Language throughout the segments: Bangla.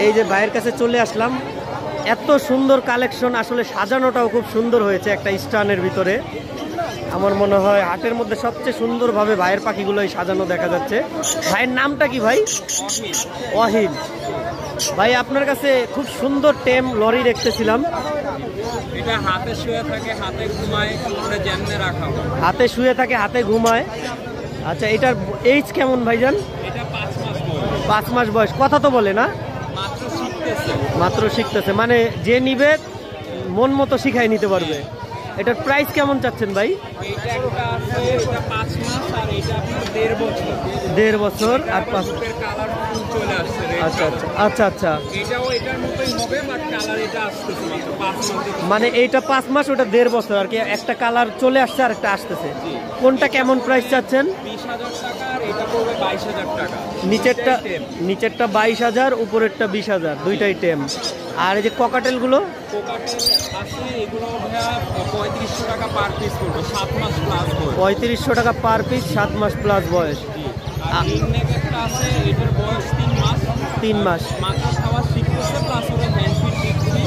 এই যে ভাইয়ের কাছে চলে আসলাম, এত সুন্দর কালেকশন, আসলে সাজানোটাও খুব সুন্দর হয়েছে একটা স্টানের ভিতরে। আমার মনে হয় হাটের মধ্যে সবচেয়ে সুন্দরভাবে ভাইয়ের পাখিগুলোই সাজানো দেখা যাচ্ছে। ভাইয়ের নামটা কি ভাই? ওয়াহিদ ভাই, আপনার কাছে খুব সুন্দর টেম লরি দেখতেছিলাম। এটা হাতে শুয়ে থাকে, হাতে ঘুমায়, উপরে জ্যামনে রাখা হয়। হাতে শুয়ে থাকে, হাতে ঘুমায়। আচ্ছা, এটার এইজ কেমন ভাইজান? এটা 5 মাস বয়স। 5 মাস বয়স। কথা তো বলে না? মাত্র শিখতেছে। মাত্র শিখতেছে, মানে যে নিবে মন মতো শিখাই নিতে পারবে। এটার প্রাইস কেমন চাচ্ছেন ভাই? এইটা একটা আছে, এটা 5 মাস, আর এটা আপনার 1.5 বছর। 1.5 বছর আর 5। বুকের কালার ফুল চলে আসছে। আচ্ছা আচ্ছা আচ্ছা আচ্ছা, এটাও এটার মতোই হবে, বাট কালার এটা আসতেছে মাত্র 5 মাস। মানে এইটা 5 মাস, ওটা 1.5 বছর আর কি। একটা কালার চলে আসছে আর একটা আসতেছে। কোনটা কেমন প্রাইস চাচ্ছেন? 20,000 টাকা, আর এটা পড়বে 22,000 টাকা। নিচেরটা 22,000, উপরেরটা 20,000, দুইটাই টেম। আর এই যে ককাটেলগুলো? কোকাটেল আছে, এগুলো ভাইয়া 3500 টাকা পার পিস পড়বে, 7 মাস প্লাস বয়স। 3500 টাকা পার পিস, 7 মাস প্লাস বয়স। আর রিংনেক একটা আছে, এটার বয়স 3 মাস। 3 মাস। মাত্র খাওয়া শিখতেছে, প্লাস ওরা হ্যান্ড ফিট দিচ্ছি।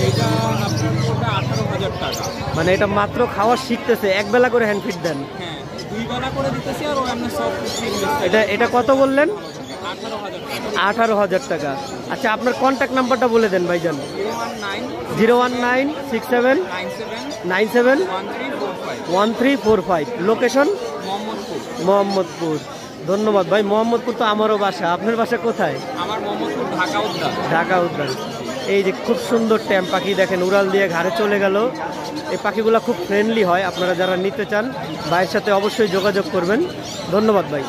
এটা আপনার পড়বে 18,000 টাকা। মানে এটা মাত্র খাওয়া শিখতেছে, এক বেলা করে হ্যান্ড ফিড দেন? হ্যাঁ, 2 বেলা করে দিতেছি, আর ও এমনি সব এটা কত বললেন? 18,000 টাকা। 18,000 টাকা। আচ্ছা, আপনার কন্ট্যাক্ট নাম্বারটা বলে দেন ভাইজান। 0196797 লোকেশন মোহাম্মদপুর। ধন্যবাদ ভাই। মোহাম্মদপুর তো আমারও বাসা। আপনার বাসা কোথায়? আমার মোহাম্মদপুর ঢাকা উদ্যান। ঢাকা উদ্যান। এই যে খুব সুন্দর ট্যাম পাখি দেখেন, উড়াল দিয়ে ঘাড়ে চলে গেল। এই পাখিগুলো খুব ফ্রেন্ডলি হয়, আপনারা যারা নিতে চান ভাইয়ের সাথে অবশ্যই যোগাযোগ করবেন। ধন্যবাদ ভাই।